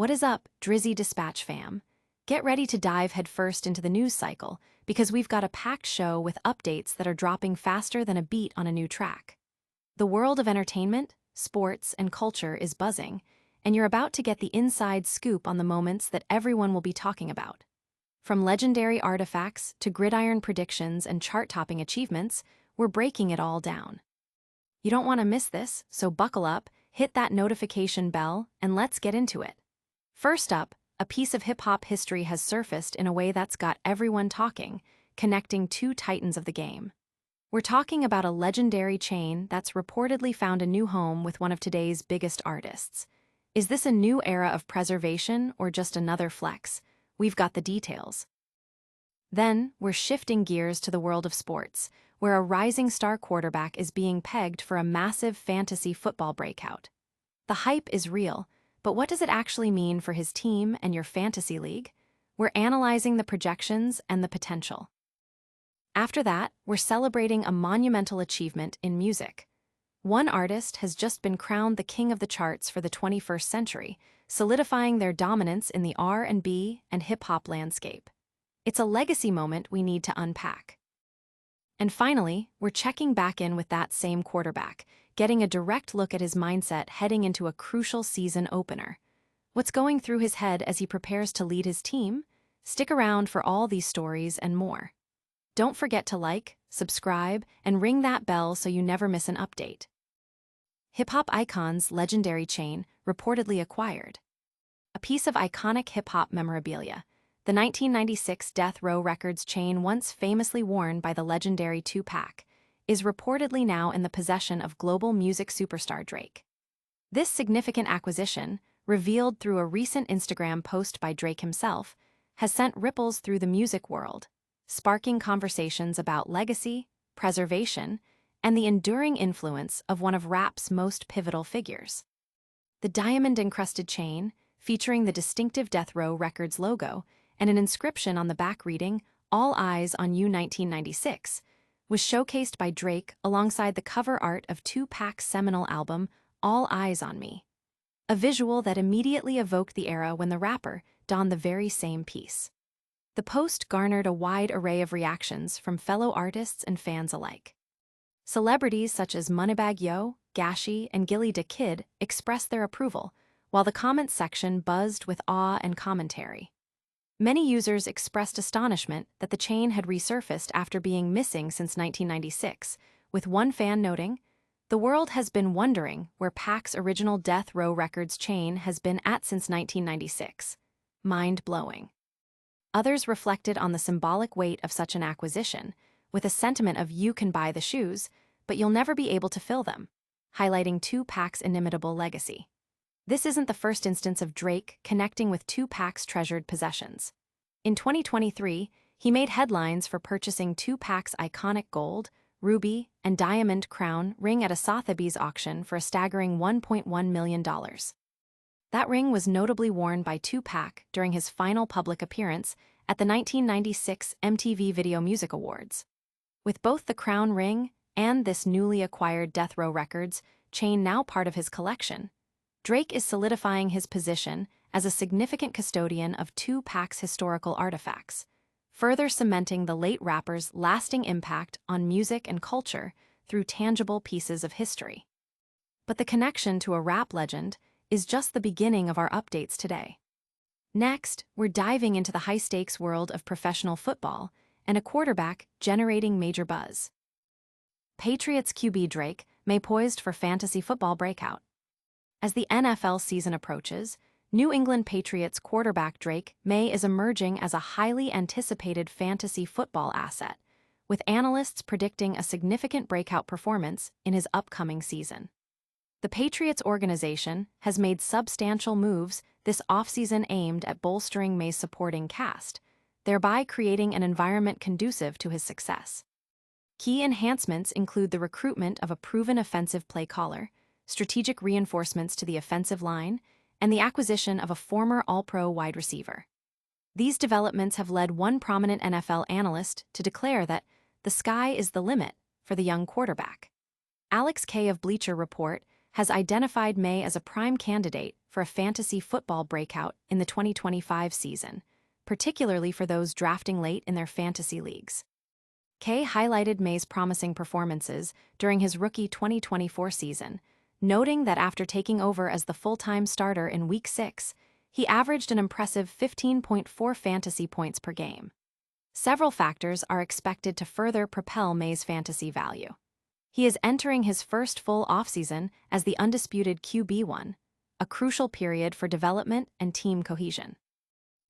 What is up, Drizzy Dispatch fam? Get ready to dive headfirst into the news cycle, because we've got a packed show with updates that are dropping faster than a beat on a new track. The world of entertainment, sports, and culture is buzzing, and you're about to get the inside scoop on the moments that everyone will be talking about. From legendary artifacts to gridiron predictions and chart-topping achievements, we're breaking it all down. You don't want to miss this, so buckle up, hit that notification bell, and let's get into it. First up, a piece of hip-hop history has surfaced in a way that's got everyone talking, connecting two titans of the game. We're talking about a legendary chain that's reportedly found a new home with one of today's biggest artists. Is this a new era of preservation or just another flex? We've got the details. Then, we're shifting gears to the world of sports, where a rising star quarterback is being pegged for a massive fantasy football breakout. The hype is real, but what does it actually mean for his team and your fantasy league? We're analyzing the projections and the potential. After that, we're celebrating a monumental achievement in music. One artist has just been crowned the king of the charts for the 21st century, solidifying their dominance in the R&B and hip-hop landscape. It's a legacy moment we need to unpack. And finally, we're checking back in with that same quarterback, getting a direct look at his mindset heading into a crucial season opener. What's going through his head as he prepares to lead his team? Stick around for all these stories and more. Don't forget to like, subscribe, and ring that bell so you never miss an update. Hip-hop icon's legendary chain reportedly acquired. A piece of iconic hip-hop memorabilia, the 1996 Death Row Records chain once famously worn by the legendary Tupac, is reportedly now in the possession of global music superstar Drake. This significant acquisition, revealed through a recent Instagram post by Drake himself, has sent ripples through the music world, sparking conversations about legacy, preservation, and the enduring influence of one of rap's most pivotal figures. The diamond-encrusted chain, featuring the distinctive Death Row Records logo and an inscription on the back reading, "All Eyes on You 1996, was showcased by Drake alongside the cover art of Tupac's seminal album, All Eyes on Me, a visual that immediately evoked the era when the rapper donned the very same piece. The post garnered a wide array of reactions from fellow artists and fans alike. Celebrities such as Moneybagg Yo, Gashi, and Gilly Da Kid expressed their approval, while the comments section buzzed with awe and commentary. Many users expressed astonishment that the chain had resurfaced after being missing since 1996, with one fan noting, "The world has been wondering where Pac's original Death Row Records chain has been at since 1996. Mind-blowing." Others reflected on the symbolic weight of such an acquisition, with a sentiment of "you can buy the shoes, but you'll never be able to fill them," highlighting Tupac's inimitable legacy. This isn't the first instance of Drake connecting with Tupac's treasured possessions. In 2023, he made headlines for purchasing Tupac's iconic gold, ruby, and diamond crown ring at a Sotheby's auction for a staggering $1.1 million. That ring was notably worn by Tupac during his final public appearance at the 1996 MTV Video Music Awards. With both the crown ring and this newly acquired Death Row Records chain now part of his collection, Drake is solidifying his position as a significant custodian of Tupac's historical artifacts, further cementing the late rapper's lasting impact on music and culture through tangible pieces of history. But the connection to a rap legend is just the beginning of our updates today. Next, we're diving into the high-stakes world of professional football and a quarterback generating major buzz. Patriots QB Drake Maye poised for fantasy football breakout. As the NFL season approaches, New England Patriots quarterback Drake Maye is emerging as a highly anticipated fantasy football asset, with analysts predicting a significant breakout performance in his upcoming season. The Patriots organization has made substantial moves this offseason aimed at bolstering Maye's supporting cast, thereby creating an environment conducive to his success. Key enhancements include the recruitment of a proven offensive play caller, strategic reinforcements to the offensive line, and the acquisition of a former All-Pro wide receiver. These developments have led one prominent NFL analyst to declare that the sky is the limit for the young quarterback. Alex K. of Bleacher Report has identified Maye as a prime candidate for a fantasy football breakout in the 2025 season, particularly for those drafting late in their fantasy leagues. Kay highlighted Maye's promising performances during his rookie 2024 season, noting that after taking over as the full-time starter in Week 6, he averaged an impressive 15.4 fantasy points per game. Several factors are expected to further propel Maye's fantasy value. He is entering his first full offseason as the undisputed QB1, a crucial period for development and team cohesion.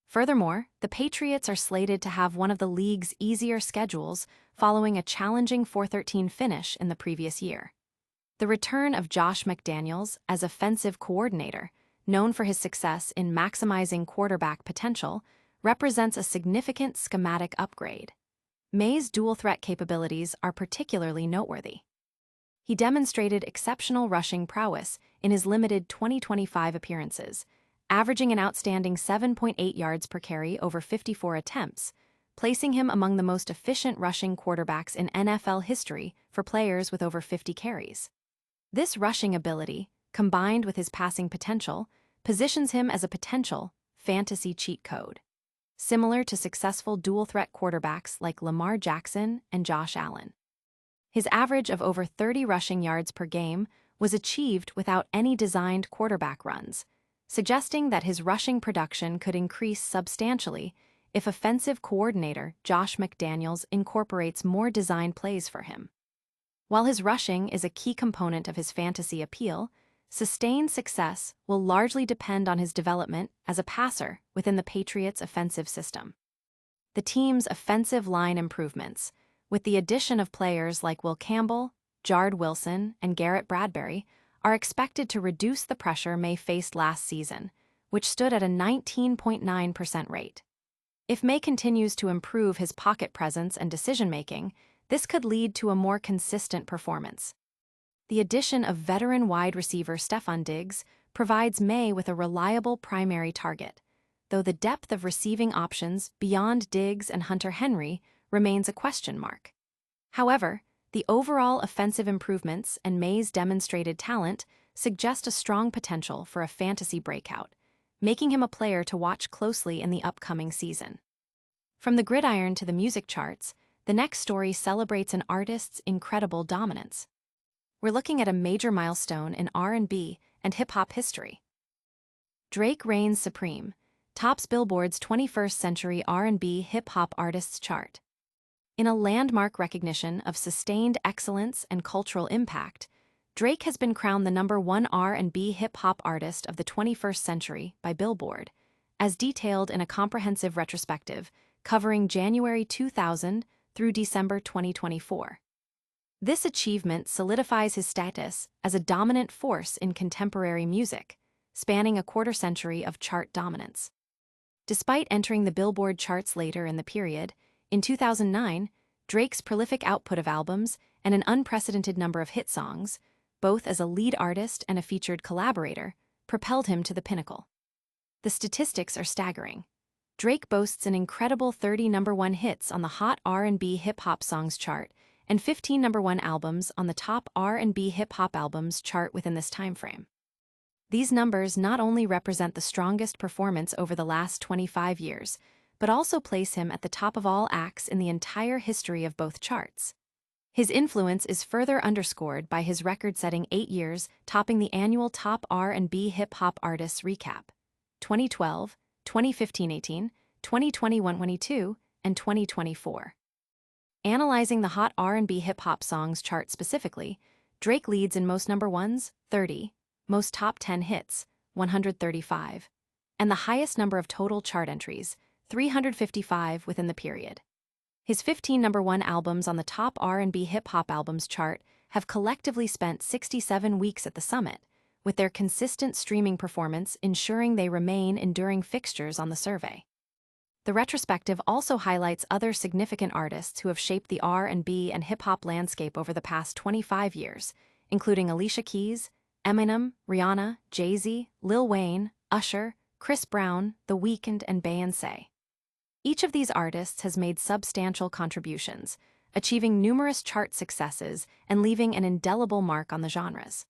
Furthermore, the Patriots are slated to have one of the league's easier schedules following a challenging 4-13 finish in the previous year. The return of Josh McDaniels as offensive coordinator, known for his success in maximizing quarterback potential, represents a significant schematic upgrade. Maye's dual-threat capabilities are particularly noteworthy. He demonstrated exceptional rushing prowess in his limited 2025 appearances, averaging an outstanding 7.8 yards per carry over 54 attempts, placing him among the most efficient rushing quarterbacks in NFL history for players with over 50 carries. This rushing ability, combined with his passing potential, positions him as a potential fantasy cheat code, similar to successful dual-threat quarterbacks like Lamar Jackson and Josh Allen. His average of over 30 rushing yards per game was achieved without any designed quarterback runs, suggesting that his rushing production could increase substantially if offensive coordinator Josh McDaniels incorporates more designed plays for him. While his rushing is a key component of his fantasy appeal, sustained success will largely depend on his development as a passer within the Patriots' offensive system. The team's offensive line improvements, with the addition of players like Will Campbell, Jard Wilson, and Garrett Bradbury, are expected to reduce the pressure Maye faced last season, which stood at a 19.9% rate. If Maye continues to improve his pocket presence and decision-making, this could lead to a more consistent performance. The addition of veteran wide receiver Stefon Diggs provides Maye with a reliable primary target, though the depth of receiving options beyond Diggs and Hunter Henry remains a question mark. However, the overall offensive improvements and Maye's demonstrated talent suggest a strong potential for a fantasy breakout, making him a player to watch closely in the upcoming season. From the gridiron to the music charts, the next story celebrates an artist's incredible dominance. We're looking at a major milestone in R&B and hip-hop history. Drake reigns supreme, tops Billboard's 21st Century R&B hip-hop artists chart. In a landmark recognition of sustained excellence and cultural impact, Drake has been crowned the #1 R&B hip-hop artist of the 21st century by Billboard, as detailed in a comprehensive retrospective covering January 2000 through December 2024. This achievement solidifies his status as a dominant force in contemporary music, spanning a quarter-century of chart dominance. Despite entering the Billboard charts later in the period, in 2009, Drake's prolific output of albums and an unprecedented number of hit songs, both as a lead artist and a featured collaborator, propelled him to the pinnacle. The statistics are staggering. Drake boasts an incredible 30 #1 hits on the Hot R&B Hip-Hop Songs chart and 15 #1 albums on the Top R&B Hip-Hop Albums chart within this timeframe. These numbers not only represent the strongest performance over the last 25 years, but also place him at the top of all acts in the entire history of both charts. His influence is further underscored by his record-setting 8 years topping the annual Top R&B Hip-Hop Artists Recap: 2012, 2015-18, 2021-22, and 2024. Analyzing the Hot R&B Hip-Hop Songs chart specifically, Drake leads in most #1s, 30, most top 10 hits, 135, and the highest number of total chart entries, 355 within the period. His 15 #1 albums on the Top R&B Hip-Hop Albums chart have collectively spent 67 weeks at the summit, with their consistent streaming performance ensuring they remain enduring fixtures on the survey. The retrospective also highlights other significant artists who have shaped the R&B and hip-hop landscape over the past 25 years, including Alicia Keys, Eminem, Rihanna, Jay-Z, Lil Wayne, Usher, Chris Brown, The Weeknd, and Beyoncé. Each of these artists has made substantial contributions, achieving numerous chart successes and leaving an indelible mark on the genres.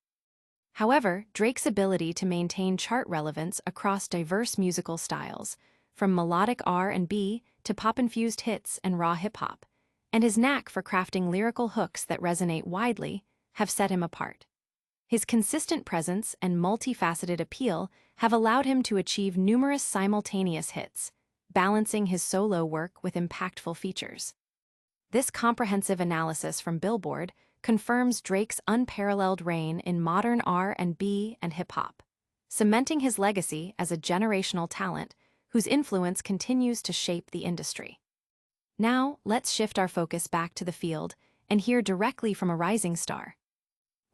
However, Drake's ability to maintain chart relevance across diverse musical styles, from melodic R&B to pop-infused hits and raw hip-hop, and his knack for crafting lyrical hooks that resonate widely, have set him apart. His consistent presence and multifaceted appeal have allowed him to achieve numerous simultaneous hits, balancing his solo work with impactful features. This comprehensive analysis from Billboard confirms Drake's unparalleled reign in modern R&B and hip-hop, cementing his legacy as a generational talent whose influence continues to shape the industry. Now, let's shift our focus back to the field and hear directly from a rising star.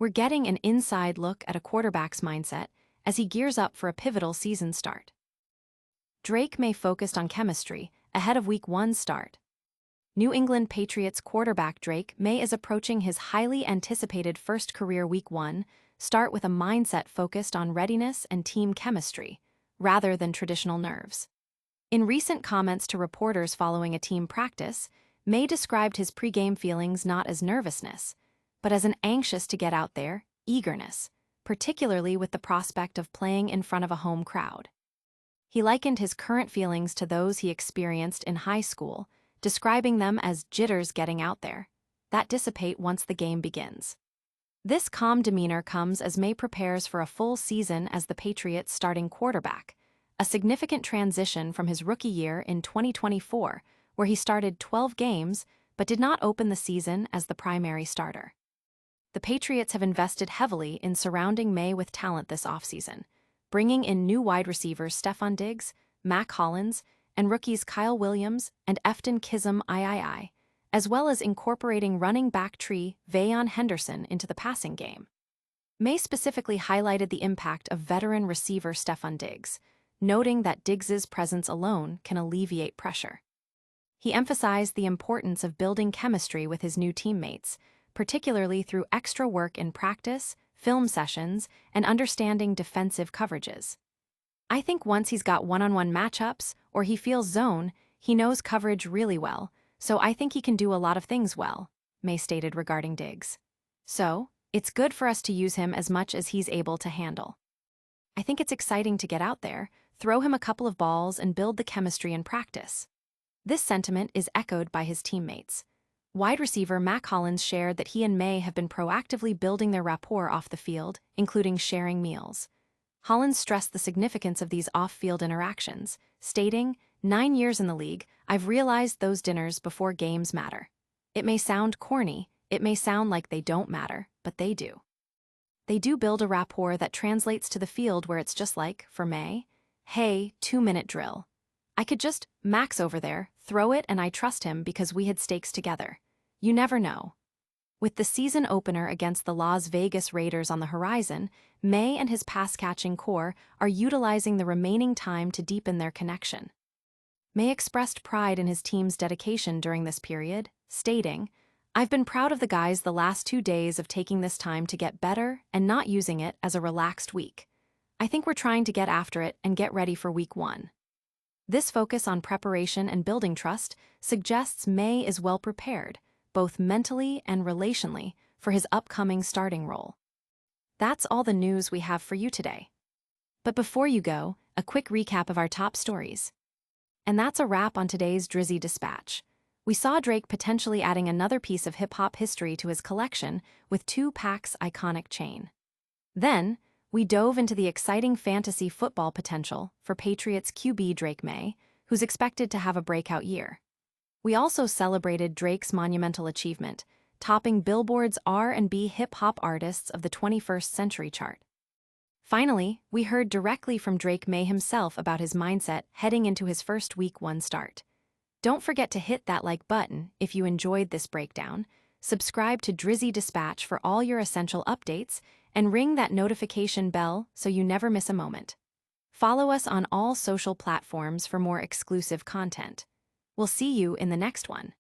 We're getting an inside look at a quarterback's mindset as he gears up for a pivotal season start. Drake Maye focused on chemistry ahead of Week 1's start. New England Patriots quarterback Drake Maye is approaching his highly anticipated first career Week 1 start with a mindset focused on readiness and team chemistry, rather than traditional nerves. In recent comments to reporters following a team practice, Maye described his pregame feelings not as nervousness, but as an anxious to get out there eagerness, particularly with the prospect of playing in front of a home crowd. He likened his current feelings to those he experienced in high school, describing them as jitters getting out there, that dissipate once the game begins. This calm demeanor comes as Maye prepares for a full season as the Patriots' starting quarterback, a significant transition from his rookie year in 2024, where he started 12 games but did not open the season as the primary starter. The Patriots have invested heavily in surrounding Maye with talent this offseason, bringing in new wide receivers Stefon Diggs, Mac Hollins, and rookies Kyle Williams and Efton Kizim III, as well as incorporating running back tree Vayon Henderson into the passing game. Maye specifically highlighted the impact of veteran receiver Stefon Diggs, noting that Diggs's presence alone can alleviate pressure. He emphasized the importance of building chemistry with his new teammates, particularly through extra work in practice, film sessions, and understanding defensive coverages. I think once he's got one-on-one matchups or he feels zone, he knows coverage really well, so I think he can do a lot of things well, Maye stated regarding Diggs. So, it's good for us to use him as much as he's able to handle. I think it's exciting to get out there, throw him a couple of balls and build the chemistry in practice. This sentiment is echoed by his teammates. Wide receiver Mac Hollins shared that he and Maye have been proactively building their rapport off the field, including sharing meals. Hollins stressed the significance of these off-field interactions, stating, 9 years in the league, I've realized those dinners before games matter. It may sound corny, it may sound like they don't matter, but they do. They do build a rapport that translates to the field where it's just like, for Maye, hey, 2-minute drill. I could just max over there, throw it, and I trust him because we had stakes together. You never know. With the season opener against the Las Vegas Raiders on the horizon, Maye and his pass-catching core are utilizing the remaining time to deepen their connection. Maye expressed pride in his team's dedication during this period, stating, I've been proud of the guys the last 2 days of taking this time to get better and not using it as a relaxed week. I think we're trying to get after it and get ready for Week 1. This focus on preparation and building trust suggests Maye is well prepared, both mentally and relationally, for his upcoming starting role. That's all the news we have for you today. But before you go, a quick recap of our top stories. And that's a wrap on today's Drizzy Dispatch. We saw Drake potentially adding another piece of hip-hop history to his collection with Tupac's iconic chain. Then, we dove into the exciting fantasy football potential for Patriots QB Drake Maye, who's expected to have a breakout year. We also celebrated Drake's monumental achievement, topping Billboard's R&B hip-hop artists of the 21st century chart. Finally, we heard directly from Drake Maye himself about his mindset heading into his first Week 1 start. Don't forget to hit that like button if you enjoyed this breakdown, subscribe to Drizzy Dispatch for all your essential updates, and ring that notification bell so you never miss a moment. Follow us on all social platforms for more exclusive content. We'll see you in the next one.